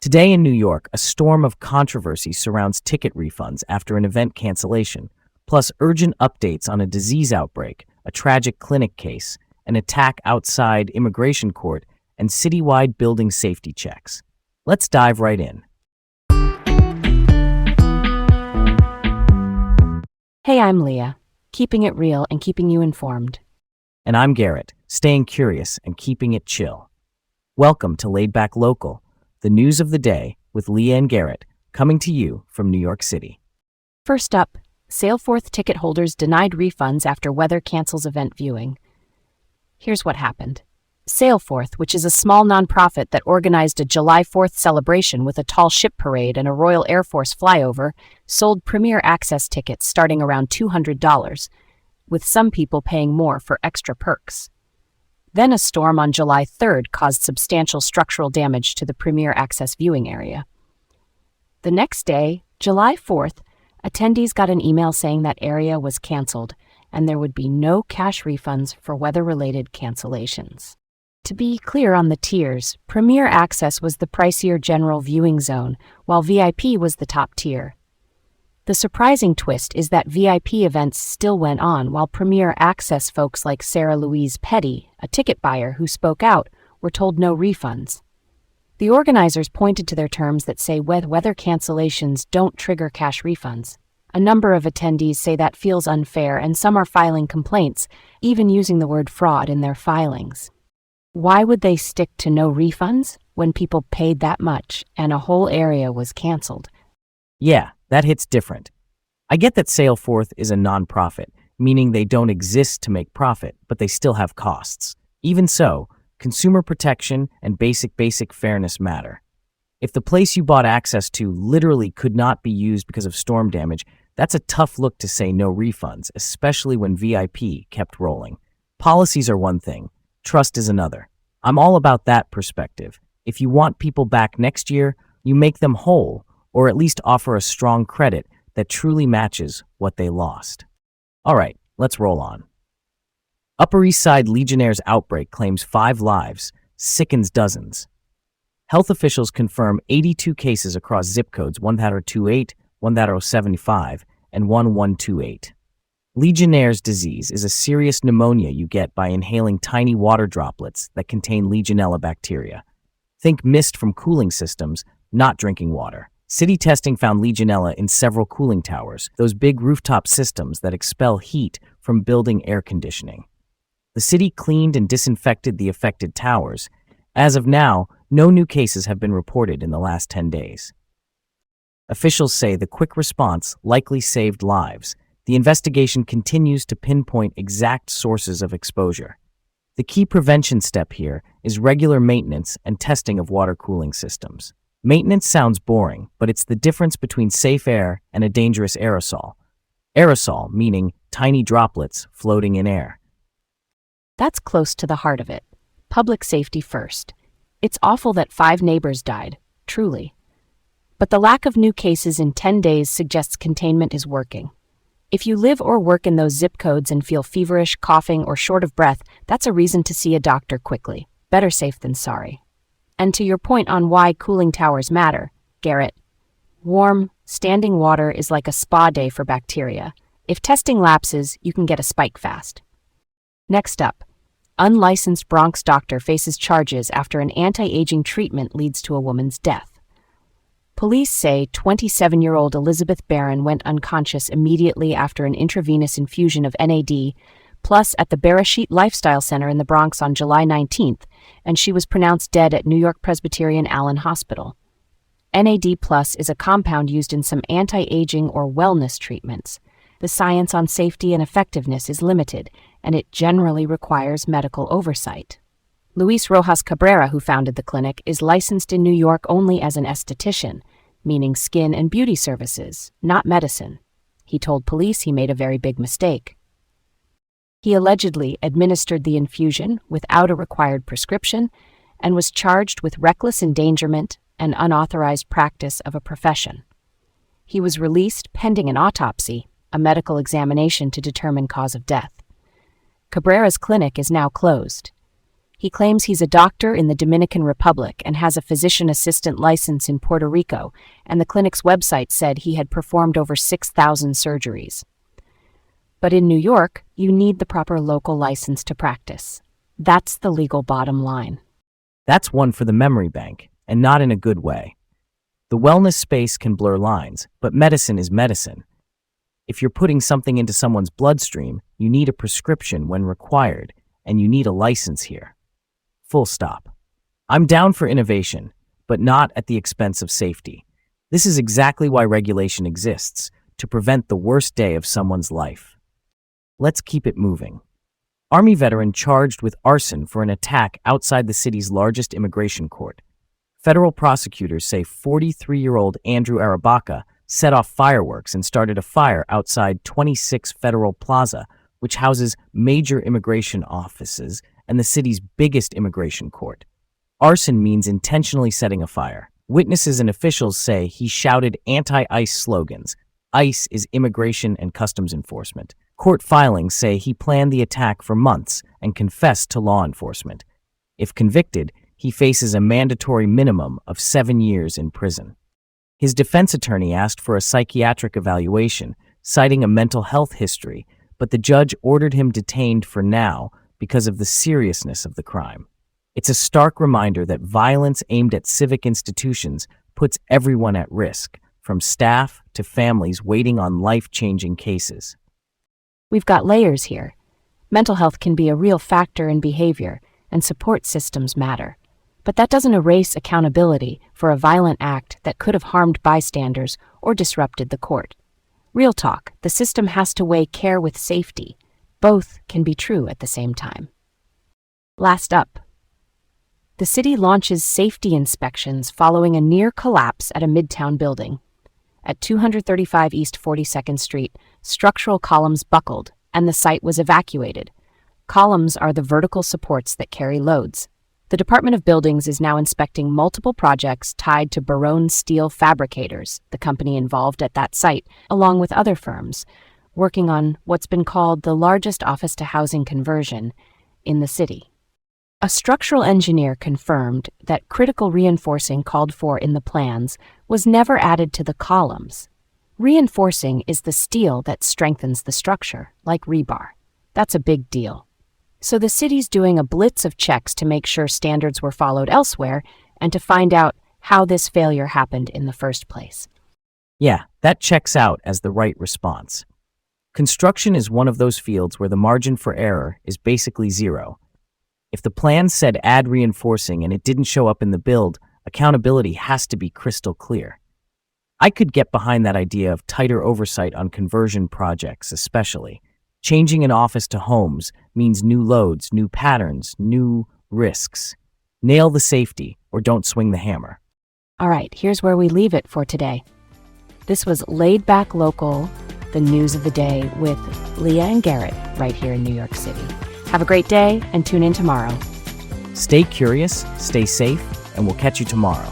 Today in New York, a storm of controversy surrounds ticket refunds after an event cancellation, plus urgent updates on a disease outbreak, a tragic clinic case, an attack outside immigration court, and citywide building safety checks. Let's dive right in. Hey, I'm Leah, keeping it real and keeping you informed. And I'm Garrett, staying curious and keeping it chill. Welcome to Laid Back Local, the news of the day with Leah and Garrett, coming to you from New York City. First up, Sailforth ticket holders denied refunds after weather cancels event viewing. Here's what happened. Sailforth, which is a small nonprofit that organized a July 4th celebration with a tall ship parade and a Royal Air Force flyover, sold Premier Access tickets starting around $200, with some people paying more for extra perks. Then a storm on July 3rd caused substantial structural damage to the Premier Access viewing area. The next day, July 4th, attendees got an email saying that area was canceled and there would be no cash refunds for weather-related cancellations. To be clear on the tiers, Premier Access was the pricier general viewing zone, while VIP was the top tier. The surprising twist is that VIP events still went on, while Premier Access folks like Sarah Louise Petty, a ticket buyer who spoke out, were told no refunds. The organizers pointed to their terms that say weather cancellations don't trigger cash refunds. A number of attendees say that feels unfair, and some are filing complaints, even using the word fraud in their filings. Why would they stick to no refunds when people paid that much and a whole area was canceled? Yeah, that hits different. I get that Sailforth is a nonprofit, meaning they don't exist to make profit, but they still have costs. Even so, consumer protection and basic fairness matter. If the place you bought access to literally could not be used because of storm damage, that's a tough look to say no refunds, especially when VIP kept rolling. Policies are one thing, trust is another. I'm all about that perspective. If you want people back next year, you make them whole, or at least offer a strong credit that truly matches what they lost. All right, let's roll on. Upper East Side Legionnaire's outbreak claims 5 lives, sickens dozens. Health officials confirm 82 cases across zip codes 1028, 1075, and 1128. Legionnaire's disease is a serious pneumonia you get by inhaling tiny water droplets that contain Legionella bacteria. Think mist from cooling systems, not drinking water. City testing found Legionella in several cooling towers, those big rooftop systems that expel heat from building air conditioning. The city cleaned and disinfected the affected towers. As of now, no new cases have been reported in the last 10 days. Officials say the quick response likely saved lives. The investigation continues to pinpoint exact sources of exposure. The key prevention step here is regular maintenance and testing of water cooling systems. Maintenance sounds boring, but it's the difference between safe air and a dangerous aerosol. Aerosol meaning tiny droplets floating in air. That's close to the heart of it. Public safety first. It's awful that 5 neighbors died, truly. But the lack of new cases in 10 days suggests containment is working. If you live or work in those zip codes and feel feverish, coughing, or short of breath, that's a reason to see a doctor quickly. Better safe than sorry. And to your point on why cooling towers matter, Garrett, warm, standing water is like a spa day for bacteria. If testing lapses, you can get a spike fast. Next up, unlicensed Bronx doctor faces charges after an anti-aging treatment leads to a woman's death. Police say 27-year-old Elizabeth Barron went unconscious immediately after an intravenous infusion of NAD, plus at the Bereshit Lifestyle Center in the Bronx on July 19th, and she was pronounced dead at New York Presbyterian Allen Hospital. NAD+ is a compound used in some anti-aging or wellness treatments. The science on safety and effectiveness is limited, and it generally requires medical oversight. Luis Rojas Cabrera, who founded the clinic, is licensed in New York only as an esthetician, meaning skin and beauty services, not medicine. He told police he made a very big mistake. He allegedly administered the infusion without a required prescription and was charged with reckless endangerment and unauthorized practice of a profession. He was released pending an autopsy, a medical examination to determine cause of death. Cabrera's clinic is now closed. He claims he's a doctor in the Dominican Republic and has a physician assistant license in Puerto Rico, and the clinic's website said he had performed over 6,000 surgeries. But in New York, you need the proper local license to practice. That's the legal bottom line. That's one for the memory bank, and not in a good way. The wellness space can blur lines, but medicine is medicine. If you're putting something into someone's bloodstream, you need a prescription when required, and you need a license here. Full stop. I'm down for innovation, but not at the expense of safety. This is exactly why regulation exists, to prevent the worst day of someone's life. Let's keep it moving. Army veteran charged with arson for an attack outside the city's largest immigration court. Federal prosecutors say 43-year-old Andrew Arabaka set off fireworks and started a fire outside 26 Federal Plaza, which houses major immigration offices and the city's biggest immigration court. Arson means intentionally setting a fire. Witnesses and officials say he shouted anti-ICE slogans. ICE is Immigration and Customs Enforcement. Court filings say he planned the attack for months and confessed to law enforcement. If convicted, he faces a mandatory minimum of 7 years in prison. His defense attorney asked for a psychiatric evaluation, citing a mental health history, but the judge ordered him detained for now because of the seriousness of the crime. It's a stark reminder that violence aimed at civic institutions puts everyone at risk, from staff to families waiting on life-changing cases. We've got layers here. Mental health can be a real factor in behavior, and support systems matter. But that doesn't erase accountability for a violent act that could have harmed bystanders or disrupted the court. Real talk, the system has to weigh care with safety. Both can be true at the same time. Last up. The city launches safety inspections following a near collapse at a Midtown building. At 235 East 42nd Street, structural columns buckled, and the site was evacuated. Columns are the vertical supports that carry loads. The Department of Buildings is now inspecting multiple projects tied to Barone Steel Fabricators, the company involved at that site, along with other firms, working on what's been called the largest office-to-housing conversion in the city. A structural engineer confirmed that critical reinforcing called for in the plans was never added to the columns. Reinforcing is the steel that strengthens the structure, like rebar. That's a big deal. So the city's doing a blitz of checks to make sure standards were followed elsewhere and to find out how this failure happened in the first place. Yeah, that checks out as the right response. Construction is one of those fields where the margin for error is basically zero. If the plan said add reinforcing and it didn't show up in the build, accountability has to be crystal clear. I could get behind that idea of tighter oversight on conversion projects, especially. Changing an office to homes means new loads, new patterns, new risks. Nail the safety or don't swing the hammer. All right, here's where we leave it for today. This was Laid Back Local, the news of the day with Leah and Garrett right here in New York City. Have a great day and tune in tomorrow. Stay curious, stay safe, and we'll catch you tomorrow.